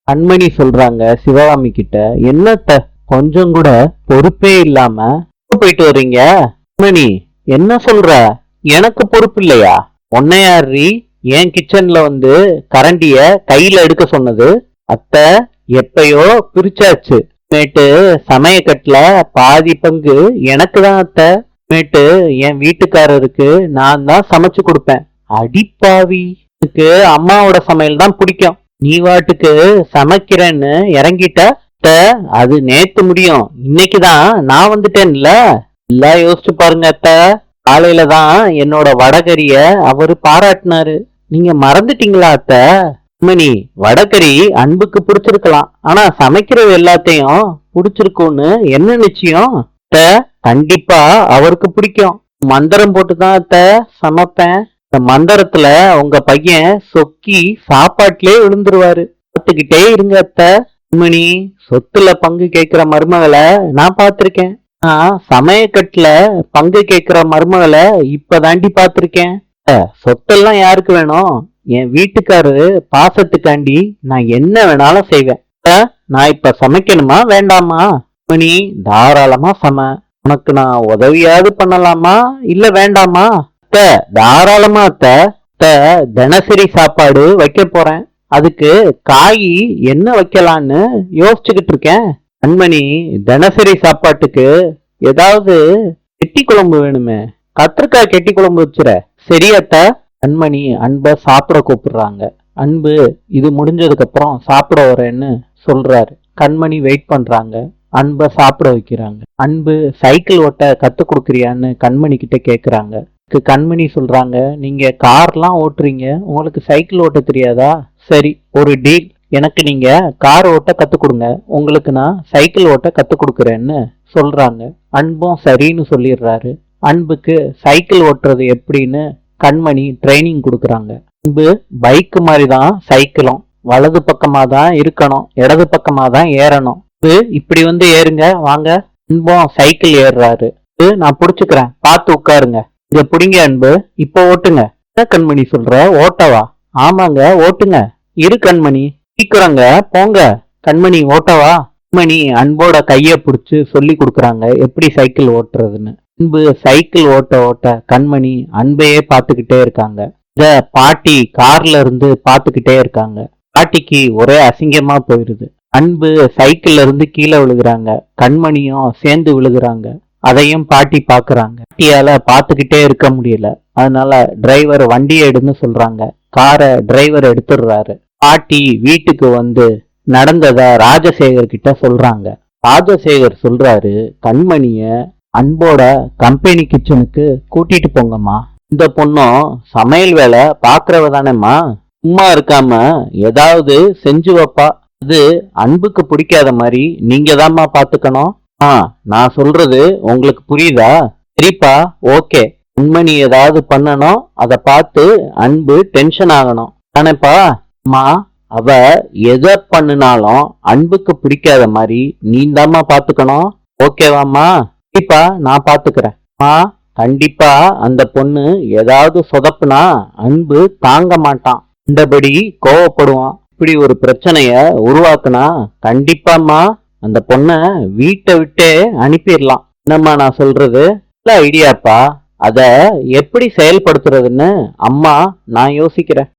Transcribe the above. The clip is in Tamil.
கண்மணி சொல்றாங்க சிவகாமி கிட்ட, என்னத்த கொஞ்சம் கூட பொறுப்பே இல்லாம போயிட்டு வர்றீங்க? கண்மணி, என்ன சொல்ற? எனக்கு பொறுப்பு இல்லையா? ஒன்னையாரி என் கிச்சன்ல வந்து கரண்டிய கையில எடுக்க சொன்னது? அத்தை, எப்பயோ பிரிச்சாச்சு. மேட்டு சமயக்கட்டுல பாதி பங்கு எனக்கு தான் அத்தை. மேட்டு என் வீட்டுக்காரருக்கு நான் தான் சமைச்சு கொடுப்பேன். அடிப்பாவி, எனக்கு அம்மாவோட சமையல் தான் பிடிக்கும். நீ வாட்டுக்கு சமைக்கிறேன்னு இறங்கிட்ட. அத்தை, அது நேத்து முடியும், இன்னைக்குதான் நான் வந்துட்டேன்ல. எல்லாம் யோசிச்சு பாருங்க அத்தை. காலையில தான் என்னோட வடகரிய அவரு பாராட்டினாரு. நீங்க மறந்துட்டீங்களா அத்தை? மணி, வடகரி அன்புக்கு பிடிச்சிருக்கலாம், ஆனா சமைக்கிறது எல்லாத்தையும் பிடிச்சிருக்கும்னு என்ன நிச்சயம்? அத்தை, கண்டிப்பா அவருக்கு பிடிக்கும். மந்திரம் போட்டுதான் அத்தை சமைப்பேன். இந்த மந்திரத்துல உங்க பையன் சொக்கி சாப்பாட்டிலே விழுந்துருவாரு. பார்த்துக்கிட்டே இருங்க அத்தை. மணி, சொத்துல பங்கு கேட்கிற மருமகளை நான் பார்த்திருக்கேன். நான் சமயக்கட்டுல பங்கு கேட்கிற மருமகளை இப்பதாண்டி பார்த்திருக்கேன். சொத்தெல்லாம் யாருக்கு வேணும்? என் வீட்டுக்காரரு பாசத்துக்காண்டி நான் என்ன வேணாலும் செய்வேன். நான் இப்ப சமைக்கணுமா வேண்டாமா? மணி, தாராளமா சம. உனக்கு நான் உதவியாவது பண்ணலாமா இல்ல வேண்டாமா? அத்தை, தாராளமா அத்தை. அத்தை, தினசரி சாப்பாடு வைக்க போறேன். அதுக்கு காய் என்ன வைக்கலான்னு யோசிச்சுக்கிட்டு இருக்கேன். கண்மணி, தினசரி சாப்பாட்டுக்கு ஏதாவது கெட்டி குழம்பு வேணுமே. கத்திரிக்காய் கெட்டி குழம்பு வச்சுற. சரியாத்த? கண்மணி அன்பை சாப்பிட கூப்பிடுறாங்க. அன்பு இது முடிஞ்சதுக்கு அப்புறம் சாப்பிட வரேன்னு சொல்றாரு. கண்மணி வெயிட் பண்றாங்க. அன்பை சாப்பிட வைக்கிறாங்க. அன்பு சைக்கிள் ஓட்ட கத்து கொடுக்குறியான்னு கண்மணி கிட்ட கேக்குறாங்க. கண்மணி சொல்றாங்க, நீங்க கார்லாம் ஓட்டுறீங்க, உங்களுக்கு சைக்கிள் ஓட்ட தெரியாதா? சரி, ஒரு டீல். எனக்கு நீங்க கார் ஓட்ட கத்து கொடுங்க, உங்களுக்கு நான் சைக்கிள் ஓட்ட கத்து கொடுக்குறேன்னு சொல்றாங்க. அன்பும் சரின்னு சொல்லிடுறாரு. அன்புக்கு சைக்கிள் ஓட்டுறது எப்படின்னு கண்மணி ட்ரைனிங் கொடுக்குறாங்க. அன்பு, பைக்கு மாதிரி தான் சைக்கிளும், வலது பக்கமா தான் இருக்கணும், இடது பக்கமா தான் ஏறணும். இப்படி வந்து ஏறுங்க வாங்க. அன்பும் சைக்கிள் ஏறுறாரு. நான் புடிச்சுக்கிறேன், பார்த்து உட்காருங்க. இங்க புடிங்க அன்பு, இப்ப ஓட்டுங்க. என்ன கண்மணி சொல்ற? ஓட்டவா? ஆமாங்க, ஓட்டுங்க. இரு கண்மணி, சீக்கிரங்க போங்க. கண்மணி, ஓட்டவா? கண்மணி அன்போட கைய பிடிச்சு சொல்லி கொடுக்குறாங்க எப்படி சைக்கிள் ஓட்டுறதுன்னு. அன்பு சைக்கிள் ஓட்ட ஓட்ட கண்மணி அன்பையே பார்த்துக்கிட்டே இருக்காங்க. இத பாட்டி கார்ல இருந்து பார்த்துக்கிட்டே இருக்காங்க. பாட்டிக்கு ஒரே அசிங்கமா போயிருது. அன்பு சைக்கிள்ல இருந்து கீழே விழுகிறாங்க. கண்மணியும் சேர்ந்து விழுகிறாங்க. அதையும் பாட்டி பாக்குறாங்க. பாட்டியால பார்த்துக்கிட்டே இருக்க முடியல. அதனால டிரைவர் வண்டியை எடுன்னு சொல்றாங்க. காரை டிரைவர் எடுத்துடுறாரு. பாட்டி வீட்டுக்கு வந்து நடந்தத ராஜசேகர் கிட்ட சொல்றாங்க. ராஜசேகர் சொல்றாரு, கண்மணிய அன்போட கம்பெனி கிச்சனுக்கு கூட்டிட்டு போங்கம்மா. இந்த பொண்ணும் சமையல் வேலை பாக்குறவ தானேம்மா, சும்மா இருக்காம ஏதாவது செஞ்சு வைப்பா. அது அன்புக்கு பிடிக்காத மாதிரி நீங்க தான்மா பாத்துக்கணும். நான் சொல்றது உங்களுக்கு புரியுதா? சரிப்பா, ஓகே. கண்மணி ஏதாவது பண்ணணும், அதை பார்த்து அன்பு டென்ஷன் ஆகணும் தானேப்பா? அம்மா, அவ எதை பண்ணினாலும் அன்புக்கு பிடிக்காத மாதிரி நீந்தாம்மா பாத்துக்கணும். ஓகேவாம்மா? கண்டிப்பா நான் பாத்துக்கிறேன். கண்டிப்பா அந்த பொண்ணு ஏதாவது சொதப்புனா அன்பு தாங்க மாட்டான், இந்தபடி கோவப்படுவான். இப்படி ஒரு பிரச்சனைய உருவாக்குனா கண்டிப்பாம்மா அந்த பொண்ணை வீட்டை விட்டே அனுப்பிடலாம். என்னம்மா நான் சொல்றது? நல்ல ஐடியாப்பா. அத எப்படி செயல்படுத்துறதுன்னு அம்மா நான் யோசிக்கிறேன்.